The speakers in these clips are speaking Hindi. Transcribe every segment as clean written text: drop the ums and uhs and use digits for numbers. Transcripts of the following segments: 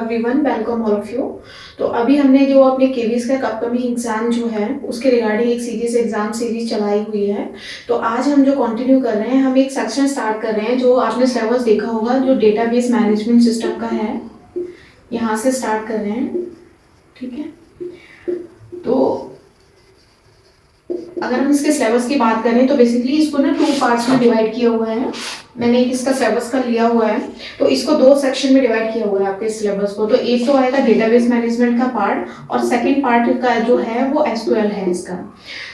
Everyone, welcome all of you. तो अभी हमने जो अपने केवीएस का अपकमिंग एग्जाम जो है उसके रिगार्डिंग एक सीरीज एग्जाम सीरीज चलाई हुई है। तो आज हम जो कंटिन्यू कर रहे हैं, हम एक सेक्शन स्टार्ट कर रहे हैं जो आपने सिलेबस देखा होगा, जो डेटाबेस मैनेजमेंट सिस्टम का है। यहाँ से स्टार्ट कर रहे हैं, ठीक है। तो अगर हम इसके सिलेबस की बात करें तो बेसिकली इसको ना 2 पार्ट्स में डिवाइड किया हुआ है। मैंने इसका सिलेबस का लिया हुआ है, तो इसको 2 सेक्शन में डिवाइड किया हुआ है आपके सिलेबस को। तो एक तो आएगा डेटाबेस मैनेजमेंट का पार्ट, और सेकंड पार्ट का जो है वो एसक्यूएल है इसका।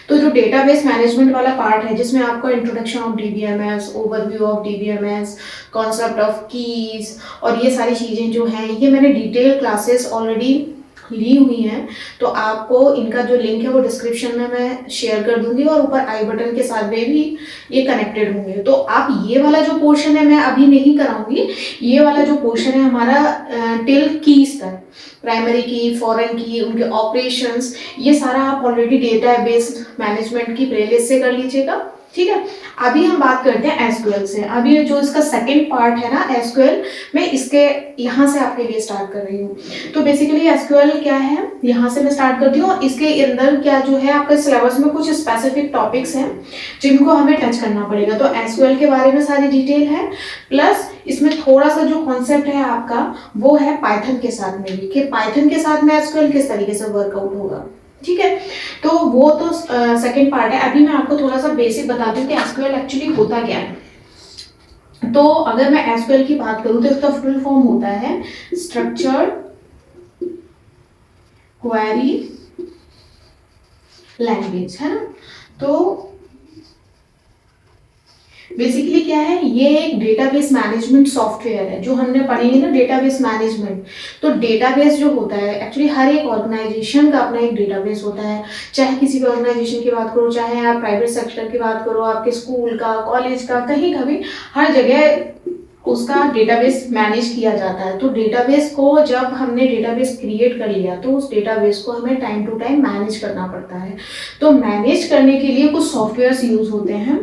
तो जो डेटाबेस मैनेजमेंट वाला पार्ट है, जिसमें आपका introduction of DBMS, overview of DBMS, concept of keys और ये सारी चीज़ें जो हैं, ये मैंने डिटेल क्लासेस ऑलरेडी ली हुई हैं। तो आपको इनका जो लिंक है वो डिस्क्रिप्शन में मैं शेयर कर दूंगी, और ऊपर आई बटन के साथ में भी ये कनेक्टेड होंगे। तो आप ये वाला जो पोर्शन है मैं अभी नहीं कराऊंगी। ये वाला जो पोर्शन है हमारा टिल कीज तक, प्राइमरी की, फॉरेन की, उनके ऑपरेशंस, ये सारा आप ऑलरेडी डेटाबेस मैनेजमेंट की प्लेलिस्ट से कर लीजिएगा, ठीक है। अभी हम बात करते हैं एसक्यूएल से। अभी जो इसका सेकंड पार्ट है ना एसक्यूएल, मैं इसके यहाँ से आपके लिए स्टार्ट कर रही हूँ। तो बेसिकली एसक्यूएल क्या है, यहाँ से मैं स्टार्ट करती हूँ। इसके अंदर क्या जो है आपके सिलेबस में कुछ स्पेसिफिक टॉपिक्स हैं जिनको हमें टच करना पड़ेगा। तो एसक्यूएल के बारे में सारी डिटेल है, प्लस इसमें थोड़ा सा जो कॉन्सेप्ट है आपका वो है पाइथन के साथ में भी, कि पाइथन के साथ में एसक्यूएल किस तरीके से वर्कआउट होगा, ठीक है। तो वो तो सेकंड पार्ट है। अभी मैं आपको थोड़ा सा बेसिक बताती हूँ कि एसक्यूएल एक्चुअली होता क्या है। तो अगर मैं एसक्यूएल की बात करूँ तो इसका फुल फॉर्म होता है स्ट्रक्चर्ड क्वेरी लैंग्वेज, है ना। तो बेसिकली क्या है, ये एक डेटाबेस मैनेजमेंट सॉफ्टवेयर है। जो हमने पढ़ेंगे ना डेटाबेस मैनेजमेंट, तो डेटाबेस जो होता है एक्चुअली हर एक ऑर्गेनाइजेशन का अपना एक डेटाबेस होता है। चाहे किसी भी ऑर्गेनाइजेशन की बात करो, चाहे आप प्राइवेट सेक्टर की बात करो, आपके स्कूल का, कॉलेज का, कहीं का भी, हर जगह उसका डेटाबेस मैनेज किया जाता है। तो डेटाबेस को जब हमने डेटाबेस क्रिएट कर लिया तो उस डेटाबेस को हमें टाइम टू टाइम मैनेज करना पड़ता है। तो मैनेज करने के लिए कुछ सॉफ्टवेयर्स यूज होते हैं,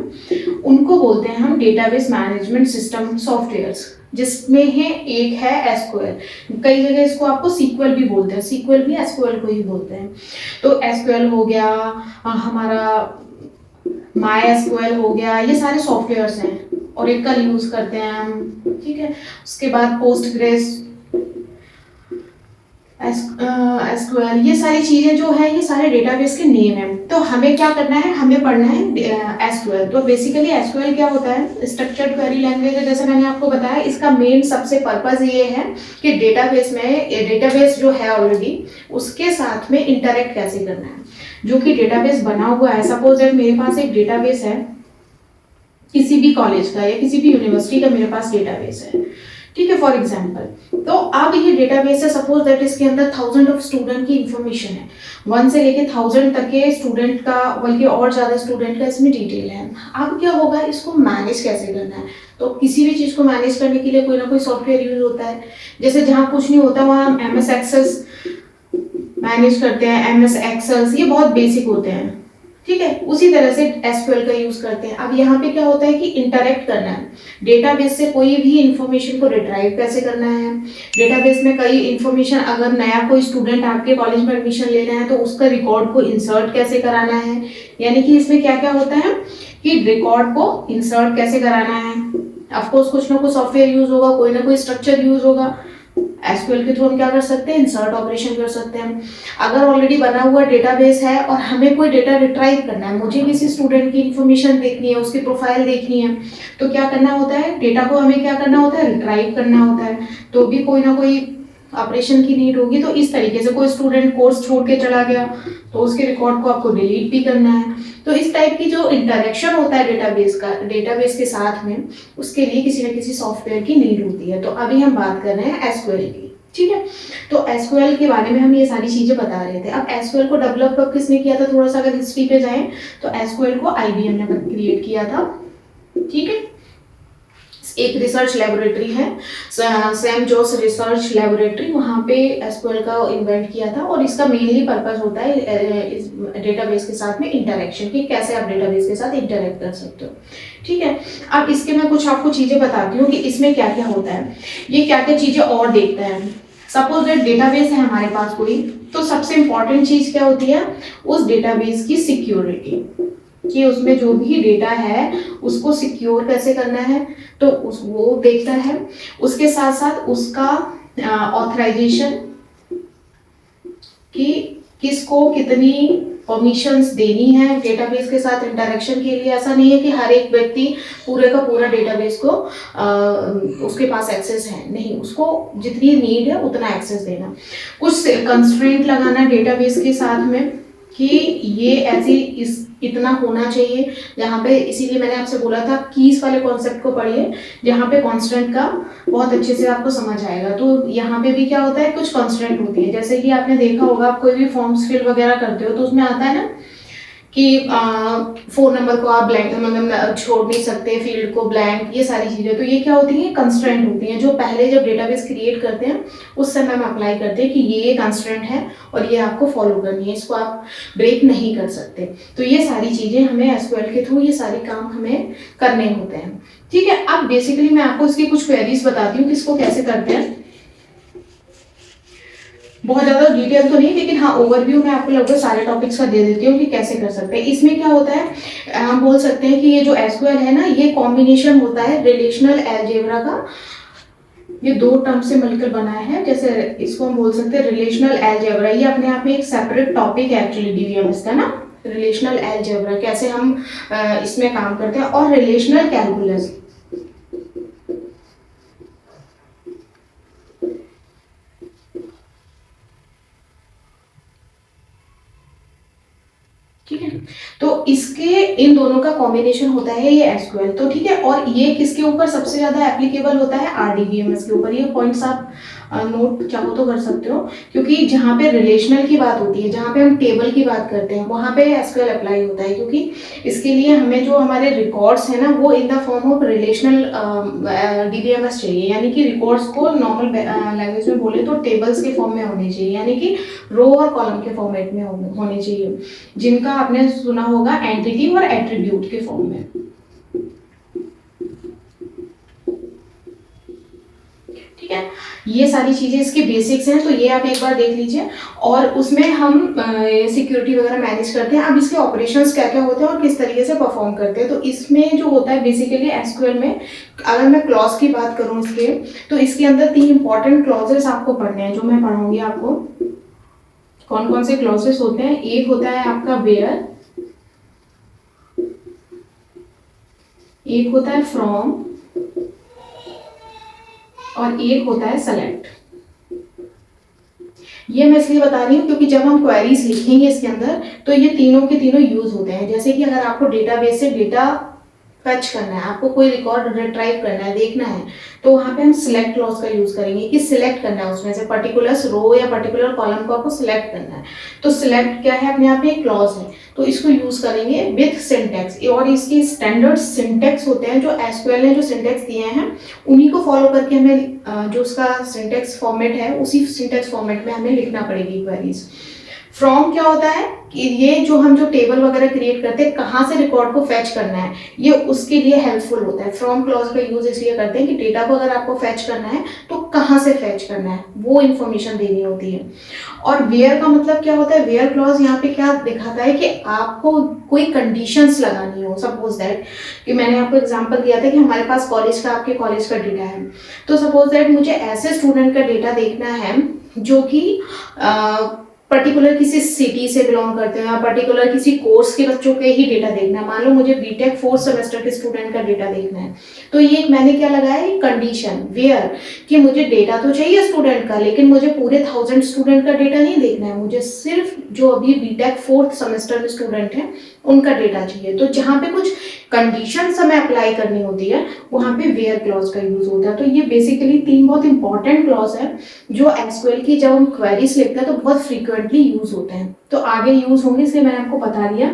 उनको बोलते हैं हम डेटाबेस मैनेजमेंट सिस्टम सॉफ्टवेयर्स, जिसमें है एक है एसक्यूएल। कई जगह इसको आपको सीक्वल भी बोलते हैं, सीक्वल भी एसक्यूएल को ही बोलते हैं। तो एसक्यूएल हो गया, हमारा माई एसक्यूएल हो गया, ये सारे सॉफ्टवेयर्स हैं। ओरेकल यूज करते हैं हम, ठीक है। उसके बाद पोस्टग्रेस, एसक्यूएल, ये सारी चीजें जो है ये सारे डेटाबेस के नेम हैं। तो हमें क्या करना है, हमें पढ़ना है एसक्यूएल। तो बेसिकली एसक्यूएल क्या होता है, स्ट्रक्चर्ड क्वेरी लैंग्वेज है, जैसे मैंने आपको बताया। इसका मेन सबसे पर्पस ये है कि डेटाबेस में, डेटाबेस जो है ऑलरेडी, उसके साथ में इंटरेक्ट कैसे करना है। जो कि डेटाबेस बना हुआ है, सपोज दैट मेरे पास एक डेटाबेस है किसी भी कॉलेज का या किसी भी यूनिवर्सिटी का, मेरे पास डेटाबेस है, ठीक है, फॉर एग्जांपल। तो अब ये डेटाबेस है, सपोज दैट इसके अंदर 1000 ऑफ स्टूडेंट की इंफॉर्मेशन है, 1 से लेके 1000 तक के स्टूडेंट का, बल्कि और ज्यादा स्टूडेंट का इसमें डिटेल है। अब क्या होगा, इसको मैनेज कैसे करना है। तो किसी भी चीज को मैनेज करने के लिए कोई ना कोई सॉफ्टवेयर यूज होता है। जैसे जहाँ कुछ नहीं होता वहाँ हम MS एक्सेस मैनेज करते हैं, MS एक्सेल, ये बहुत बेसिक होते हैं, ठीक है। उसी तरह से एसक्यूएल का यूज करते हैं। अब यहाँ पे क्या होता है कि इंटरेक्ट करना है डेटाबेस से, कोई भी इंफॉर्मेशन को रिट्राइव कैसे करना है। डेटाबेस में कई इंफॉर्मेशन, अगर नया कोई स्टूडेंट आपके कॉलेज में एडमिशन लेना है तो उसका रिकॉर्ड को इंसर्ट कैसे कराना है। यानी कि इसमें क्या क्या होता है कि रिकॉर्ड को इंसर्ट कैसे कराना है। ऑफकोर्स कुछ ना कुछ सॉफ्टवेयर यूज होगा, कोई ना कोई स्ट्रक्चर यूज होगा। एसक्यूएल के थ्रू हम क्या कर सकते हैं, इंसर्ट ऑपरेशन कर सकते हैं। अगर ऑलरेडी बना हुआ डेटाबेस है और हमें कोई डेटा रिट्राइव करना है, मुझे किसी स्टूडेंट की इंफॉर्मेशन देखनी है, उसकी प्रोफाइल देखनी है, तो क्या करना होता है, डेटा को हमें क्या करना होता है, रिट्राइव करना होता है। तो भी कोई ना कोई ऑपरेशन की नीड होगी। तो इस तरीके से कोई स्टूडेंट कोर्स छोड़ के चला गया तो उसके रिकॉर्ड को आपको डिलीट भी करना है। तो इस टाइप की जो इंटरेक्शन होता है डेटाबेस का, डेटाबेस के साथ में, उसके लिए किसी न किसी सॉफ्टवेयर की नीड होती है। तो अभी हम बात कर रहे हैं एसक्यूएल की, ठीक है। तो एसक्यूएल के बारे में हम ये सारी चीजें बता रहे थे। अब एसक्यूएल को डेवलप किसने किया था, थोड़ा सा अगर हिस्ट्री पे जाएं तो एसक्यूएल को IBM ने क्रिएट किया था, ठीक है। एक रिसर्च लेबोरेटरी है, सैम जोस रिसर्च लेबोरेटरी, वहाँ पे एसक्यूएल का इन्वेंट किया था। और इसका मेनली पर्पस होता है इस डेटाबेस के साथ में इंटरेक्शन, कि कैसे आप डेटाबेस के साथ इंटरेक्ट कर सकते हो, ठीक है। अब इसके मैं कुछ आपको चीजें बताती हूँ कि इसमें क्या क्या होता है, ये क्या क्या चीजें और देखता है। सपोज दैट डेटाबेस है हमारे पास कोई, तो सबसे इंपॉर्टेंट चीज क्या होती है, उस डेटाबेस की सिक्योरिटी, कि उसमें जो भी डेटा है उसको सिक्योर कैसे करना है, तो वो देखता है। उसके साथ साथ उसका ऑथराइजेशन, कि किसको कितनी परमिशंस देनी है डेटाबेस के साथ इंटरेक्शन के लिए। ऐसा नहीं है कि हर एक व्यक्ति पूरे का पूरा डेटाबेस को उसके पास एक्सेस है, नहीं, उसको जितनी नीड है उतना एक्सेस देना। कुछ कंस्ट्रेंट लगाना डेटाबेस के साथ में कि ये ऐसी इतना होना चाहिए, जहाँ पे, इसीलिए मैंने आपसे बोला था कीज वाले कॉन्सेप्ट को पढ़िए, जहाँ पे कॉन्स्टेंट का बहुत अच्छे से आपको समझ आएगा। तो यहाँ पे भी क्या होता है, कुछ कॉन्स्टेंट होती है, जैसे कि आपने देखा होगा, आप कोई भी फॉर्म्स फिल वगैरह करते हो तो उसमें आता है ना कि फोन नंबर को आप ब्लैंक, मतलब छोड़ नहीं सकते, फील्ड को ब्लैंक, ये सारी चीजें। तो ये क्या होती है, कंस्ट्रेंट होती हैं, जो पहले जब डेटाबेस क्रिएट करते हैं उस समय हम अप्लाई करते हैं कि ये कंस्ट्रेंट है और ये आपको फॉलो करनी है, इसको आप ब्रेक नहीं कर सकते। तो ये सारी चीजें हमें एसक्यूएल के थ्रू, ये सारे काम हमें करने होते हैं। ठीक है, अब बेसिकली मैं आपको इसकी कुछ क्वेरीज बताती हूँ कि इसको कैसे करते हैं। बहुत ज्यादा डिटेल तो नहीं, लेकिन हाँ ओवरव्यू मैं आपको लगभग सारे टॉपिक्स का दे देती हूँ कि कैसे कर सकते हैं। इसमें क्या होता है, हम बोल सकते हैं कि ये जो एसक्यूएल है ना, ये कॉम्बिनेशन होता है रिलेशनल अलजेब्रा का। ये दो टर्म से मिलकर बना है, जैसे इसको हम बोल सकते हैं रिलेशनल अलजेब्रा। ये अपने आप में एक सेपरेट टॉपिक है एक्चुअली डीबीएमएस का ना, रिलेशनल अलजेब्रा कैसे हम इसमें काम करते हैं, और रिलेशनल कैलकुलस। ठीक है, तो इसके इन दोनों का कॉम्बिनेशन होता है ये एसक्यूएल। तो ठीक है, और ये किसके ऊपर सबसे ज्यादा एप्लीकेबल होता है, आरडीबीएमएस के ऊपर। ये पॉइंट्स आप नोट चाहो तो कर सकते हो, क्योंकि जहाँ पे रिलेशनल की बात होती है, जहाँ पे हम टेबल की बात करते हैं, वहाँ पे एसक्यूएल अप्लाई होता है। क्योंकि इसके लिए हमें जो हमारे रिकॉर्ड्स है ना, वो in the form of relational DBMS चाहिए, यानी कि रिकॉर्ड्स को नॉर्मल लैंग्वेज में बोले तो टेबल्स के फॉर्म में होने चाहिए, यानी कि रो और कॉलम के फॉर्मेट में होने चाहिए, जिनका आपने सुना होगा एंटिटी और एट्रीब्यूट के फॉर्म में। ठीक है, ये सारी चीजें इसके बेसिक्स हैं, तो ये आप एक बार देख लीजिए। और उसमें हम सिक्योरिटी वगैरह मैनेज करते हैं। अब इसके ऑपरेशंस क्या क्या होते हैं और किस तरीके से परफॉर्म करते हैं। तो इसमें जो होता है बेसिकली एसक्यूएल में, अगर मैं क्लॉज की बात करूं इसके, तो इसके अंदर 3 इंपॉर्टेंट क्लॉजेस आपको पढ़ने हैं, जो मैं पढ़ाऊंगी आपको। कौन कौन से क्लॉजेस होते हैं, एक होता है आपका वेयर, एक होता है फ्रॉम, और एक होता है सेलेक्ट। ये मैं इसलिए बता रही हूँ क्योंकि जब हम क्वेरीज लिखेंगे इसके अंदर, तो ये तीनों के तीनों यूज होते हैं। जैसे कि अगर आपको डेटाबेस से डेटा फैच करना है, आपको कोई रिकॉर्ड रिट्राइव करना है, देखना है, तो वहाँ पे हम सिलेक्ट क्लॉज का यूज करेंगे कि सिलेक्ट करना है उसमें से पर्टिकुलर रो या पर्टिकुलर कॉलम को आपको सिलेक्ट करना है। तो सिलेक्ट क्या है, अपने आप में एक क्लॉज है, तो इसको यूज करेंगे विथ सिंटेक्स। और इसकी स्टैंडर्ड सिंटेक्स होते हैं, जो एसक्यूएल ने जो सिंटेक्स दिए हैं उन्हीं को फॉलो करके हमें जो उसका सिंटेक्स फॉर्मेट है, उसी सिंटेक्स फॉर्मेट में हमें लिखना पड़ेगी क्वेरीज। फ्रॉम क्या होता है कि ये जो हम जो टेबल वगैरह क्रिएट करते हैं, कहाँ से रिकॉर्ड को फैच करना है, ये उसके लिए हेल्पफुल होता है। फ्रॉम क्लॉज का यूज इसलिए करते हैं कि डेटा को अगर आपको फैच करना है तो कहाँ से फैच करना है, वो इंफॉर्मेशन देनी होती है। और वेयर का मतलब क्या होता है, वेयर क्लॉज यहाँ पे क्या दिखाता है कि आपको कोई कंडीशंस लगानी हो। सपोज दैट कि मैंने आपको एग्जांपल दिया था कि हमारे पास कॉलेज का, आपके कॉलेज का डेटा है, तो सपोज दैट मुझे ऐसे स्टूडेंट का डेटा देखना है जो कि पर्टिकुलर किसी सिटी से बिलोंग करते हैं, या पर्टिकुलर किसी कोर्स के बच्चों के ही डेटा देखना है। मान लो मुझे बीटेक 4th सेमेस्टर के स्टूडेंट का डेटा देखना है, तो ये एक मैंने क्या लगाया है, कंडीशन वेयर, कि मुझे डेटा तो चाहिए स्टूडेंट का, लेकिन मुझे पूरे 1000 स्टूडेंट का डेटा नहीं देखना है, मुझे सिर्फ जो अभी बीटेक 4th सेमेस्टर में स्टूडेंट हैं उनका डेटा चाहिए। तो जहाँ पे कुछ कंडीशंस हमें अप्लाई करनी होती है, वहाँ पे वेयर क्लॉज का यूज होता है। तो ये बेसिकली 3 बहुत इंपॉर्टेंट क्लॉज है जो एसक्यूएल की जब हम क्वेरीज लिखते हैं तो बहुत फ्रीक्वेंटली यूज होते हैं। तो आगे यूज होंगे, इसलिए मैंने आपको बता दिया,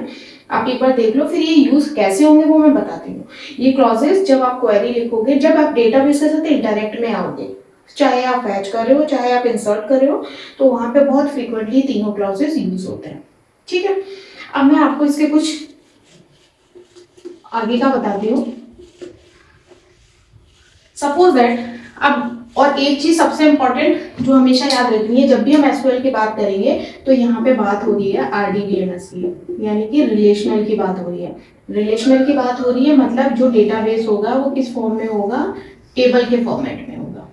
आप एक बार देख लो, फिर ये यूज कैसे होंगे वो मैं बताती हूँ। ये क्लॉजेस जब आप क्वेरी लिखोगे, जब आप डेटाबेस के साथ इंटरेक्ट में आओगे, चाहे आप फैच कर रहे हो चाहे आप इंसर्ट कर रहे हो, तो वहां पे बहुत फ्रीक्वेंटली तीनों क्लॉजेस यूज होते हैं। ठीक है, अब मैं आपको इसके कुछ आगे का बताती हूँ। सपोज दैट अब और एक चीज सबसे इंपॉर्टेंट जो हमेशा याद रखनी है, जब भी हम एसक्यूएल की बात करेंगे तो यहाँ पे बात हो रही है आरडीबीएमएस की, यानी कि रिलेशनल की बात हो रही है। रिलेशनल की बात हो रही है मतलब जो डेटाबेस होगा वो किस फॉर्म में होगा, टेबल के फॉर्मेट में होगा।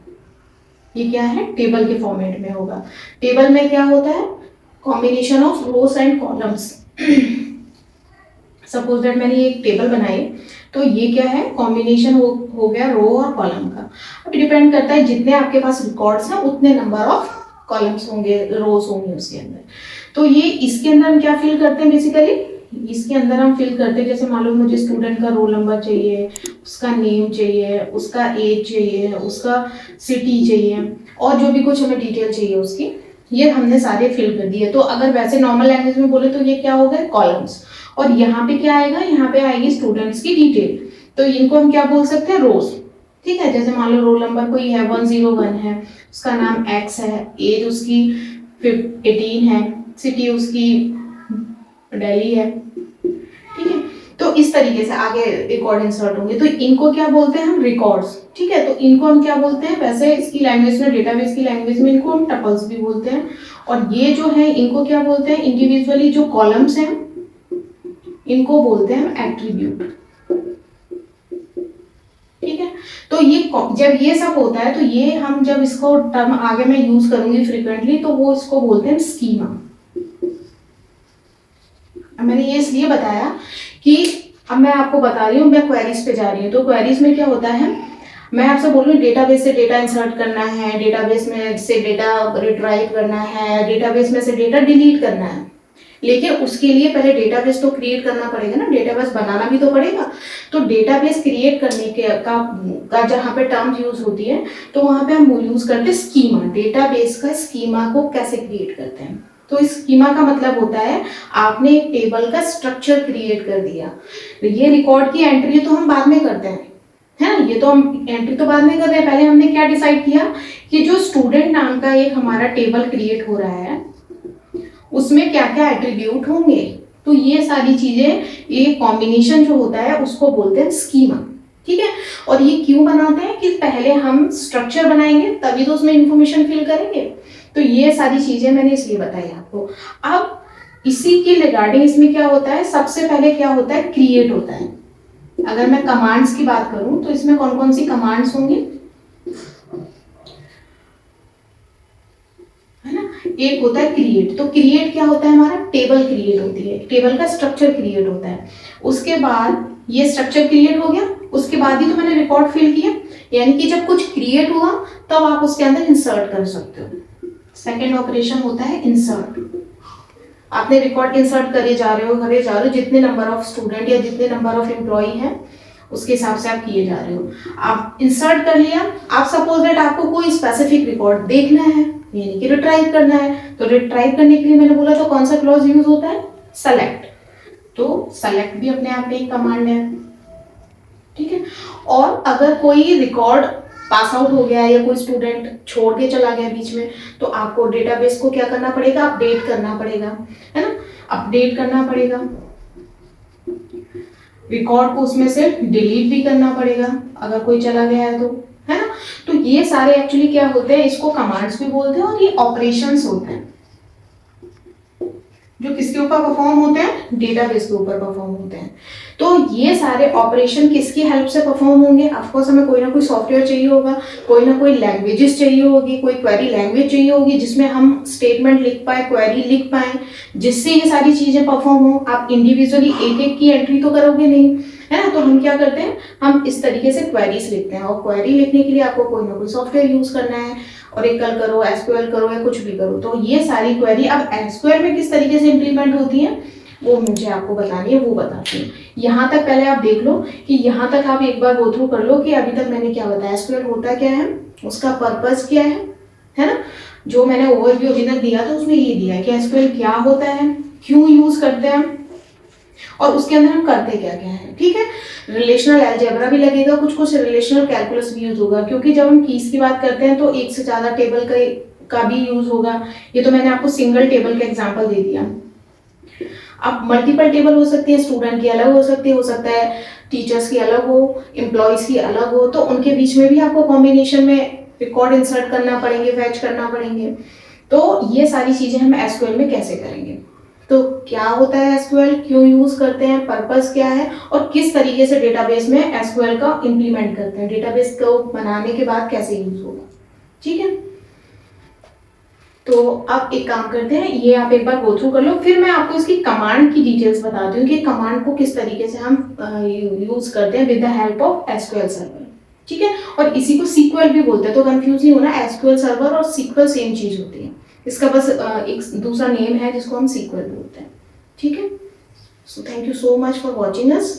ये क्या है, टेबल के फॉर्मेट में होगा। टेबल में क्या होता है, combination of rose and columns. Suppose that मैंने एक टेबल बनाई, तो ये क्या है, कॉम्बिनेशन हो गया रो और कॉलम का। अब डिपेंड करता है जितने आपके पास रिकॉर्ड्स हैं उतने नंबर ऑफ कॉलम्स होंगे, रोज होंगे उसके अंदर। तो ये इसके अंदर हम क्या फिल करते हैं, बेसिकली इसके अंदर हम फिल करते हैं, जैसे मान लो मुझे स्टूडेंट का रोल नंबर चाहिए, उसका नेम चाहिए, उसका एज चाहिए, उसका सिटी चाहिए, और जो भी कुछ हमें डिटेल चाहिए उसकी, ये हमने सारे फिल कर दिए। तो अगर वैसे नॉर्मल लैंग्वेज में बोले तो ये क्या हो गए, कॉलम्स। और यहाँ पे क्या आएगा, यहाँ पे आएगी स्टूडेंट्स की डिटेल, तो इनको हम क्या बोल सकते हैं, रोज। ठीक है, जैसे मान लो रोल नंबर कोई है 101 है, उसका नाम एक्स है, एज उसकी 18 है, सिटी उसकी दिल्ली है। ठीक है, तो इस तरीके से आगे रिकॉर्ड इंसर्ट होंगे, तो इनको क्या बोलते हैं हम, रिकॉर्ड्स। ठीक है, तो इनको हम क्या बोलते हैं, वैसे इसकी लैंग्वेज में, डेटाबेस की लैंग्वेज में इनको हम टपल्स भी बोलते हैं। और ये जो है इनको क्या बोलते हैं, इंडिविजुअली जो कॉलम्स हैं इनको बोलते हैं हम एट्रीब्यूट। ठीक है, तो ये जब ये सब होता है, तो ये हम जब इसको टर्म आगे मैं यूज करूंगी फ्रीक्वेंटली, तो वो इसको बोलते हैं स्कीमा। मैंने ये इसलिए बताया कि अब मैं आपको बता रही हूँ, मैं क्वेरीज पे जा रही हूँ, तो क्वेरीज में क्या होता है, मैं आपसे बोल रही हूँ डेटाबेस से डेटा इंसर्ट करना है, डेटाबेस में से डेटा रिट्राइव करना है, डेटाबेस में से डेटा डिलीट करना है, लेकिन उसके लिए पहले डेटाबेस तो क्रिएट करना पड़ेगा ना, डेटाबेस बनाना भी तो पड़ेगा। तो डेटाबेस क्रिएट करने के का जहाँ पे टर्म यूज होती है, तो वहाँ पे हम यूज करते हैं स्कीमा। डेटाबेस का स्कीमा को कैसे क्रिएट करते हैं, तो इस स्कीमा का मतलब होता है आपने एक टेबल का स्ट्रक्चर क्रिएट कर दिया। तो ये रिकॉर्ड की एंट्री तो हम बाद में करते हैं, है ना, ये तो हम एंट्री तो बाद में कर रहे हैं। पहले हमने क्या डिसाइड किया कि जो स्टूडेंट नाम का एक हमारा टेबल क्रिएट हो रहा है उसमें क्या क्या एट्रीब्यूट होंगे, तो ये सारी चीजें, ये कॉम्बिनेशन जो होता है उसको बोलते हैं स्कीमा। ठीक है, और ये क्यों बनाते हैं कि पहले हम स्ट्रक्चर बनाएंगे तभी तो उसमें इंफॉर्मेशन फिल करेंगे। तो ये सारी चीजें मैंने इसलिए बताई आपको। अब इसी के रिगार्डिंग इसमें क्या होता है, सबसे पहले क्या होता है, क्रिएट होता है। अगर मैं कमांड्स की बात करूं तो इसमें कौन कौन सी कमांड्स होंगी, है ना, एक होता है क्रिएट। तो क्रिएट क्या होता है, हमारा टेबल क्रिएट होती है, टेबल का स्ट्रक्चर क्रिएट होता है। उसके बाद ये स्ट्रक्चर क्रिएट हो गया, उसके बाद ही तो मैंने रिकॉर्ड फिल किया, यानी कि जब कुछ क्रिएट हुआ तब आप उसके अंदर इंसर्ट कर सकते हो। सेकेंड ऑपरेशन होता है इंसर्ट। आपने रिकॉर्ड इंसर्ट करे जा रहे हो, जितने नंबर ऑफ स्टूडेंट या जितने नंबर ऑफ एम्प्लॉय हैं उसके हिसाब से आप किए जा रहे हो। आप इंसर्ट कर लिया, आप सपोज दैट आपको कोई स्पेसिफिक रिकॉर्ड देखना है, यानी कि रिट्राइव करना है, तो रिट्राइव करने के लिए मैंने बोला तो कौन सा क्लॉज यूज होता है, सेलेक्ट। तो सेलेक्ट भी अपने आप में एक कमांड है। ठीक है, और अगर कोई रिकॉर्ड पास आउट हो गया है या कोई स्टूडेंट छोड़ के चला गया बीच में, तो आपको डेटाबेस को क्या करना पड़ेगा, अपडेट करना पड़ेगा, है ना, अपडेट करना पड़ेगा। रिकॉर्ड को उसमें से डिलीट भी करना पड़ेगा अगर कोई चला गया है तो, है ना। तो ये सारे एक्चुअली क्या होते हैं, इसको कमांड्स भी बोलते हैं, और ये ऑपरेशंस होते हैं जो किसके ऊपर परफॉर्म होते हैं, डेटाबेस के ऊपर परफॉर्म होते हैं। तो ये सारे ऑपरेशन किसकी हेल्प से परफॉर्म होंगे, ऑफकोर्स हमें कोई ना कोई सॉफ्टवेयर चाहिए होगा, कोई ना कोई लैंग्वेजेस चाहिए होगी, कोई क्वेरी लैंग्वेज चाहिए होगी जिसमें हम स्टेटमेंट लिख पाए, क्वेरी लिख पाए, जिससे ये सारी चीजें परफॉर्म हो। आप इंडिविजुअली एक एक की एंट्री तो करोगे नहीं, है ना। तो हम क्या करते हैं, हम इस तरीके से क्वेरीज लिखते हैं, और क्वेरी लिखने के लिए आपको कोई ना कोई सॉफ्टवेयर यूज करना है, ऑरेकल करो, एसक्यूएल करो, या कुछ भी करो। तो ये सारी क्वेरी अब एसक्यूएल में किस तरीके से इंप्लीमेंट होती है वो मुझे आपको बतानी है, वो बताती हूँ। यहाँ तक पहले आप देख लो कि यहाँ तक आप एक बार गो थ्रू कर लो कि अभी तक मैंने क्या बताया, एसक्यूएल होता क्या है, उसका पर्पस क्या है ना। जो मैंने ओवरव्यू अभी तक दिया था उसमें ये दिया है कि एसक्यूएल क्या होता है, क्यों यूज करते हैं, और उसके अंदर हम करते क्या क्या है। ठीक है, रिलेशनल अलजेब्रा भी लगेगा, कुछ कुछ रिलेशनल कैलकुलस भी यूज होगा, क्योंकि जब हम कीज की बात करते हैं तो एक से ज्यादा टेबल का भी यूज होगा। ये तो मैंने आपको सिंगल टेबल का एग्जांपल दे दिया। अब मल्टीपल टेबल हो सकती है, स्टूडेंट की अलग हो सकता है टीचर्स की अलग हो, एम्प्लॉयज की अलग हो, तो उनके बीच में भी आपको कॉम्बिनेशन में रिकॉर्ड इंसर्ट करना पड़ेंगे, फैच करना पड़ेंगे। तो ये सारी चीज़ें हम एसक्यूएल में कैसे करेंगे, तो क्या होता है एसक्यूएल, क्यों यूज़ करते हैं, पर्पस क्या है, और किस तरीके से डेटाबेस में एसक्यूएल का इम्प्लीमेंट करते हैं, डेटाबेस को बनाने के बाद कैसे यूज़ होगा। ठीक है, तो अब एक काम करते हैं, ये आप एक बार गो थ्रू कर लो, फिर मैं आपको इसकी कमांड की डिटेल्स बताती हूँ कि कमांड को किस तरीके से हम यूज करते हैं with the help of SQL server. ठीक है, और इसी को सीक्वल भी बोलते हैं, तो कंफ्यूज नहीं होना, एसक्यूएल सर्वर और सीक्वल सेम चीज होती है, इसका बस एक दूसरा नेम है जिसको हम सीक्वल बोलते हैं। ठीक है, so thank you so much for watching us.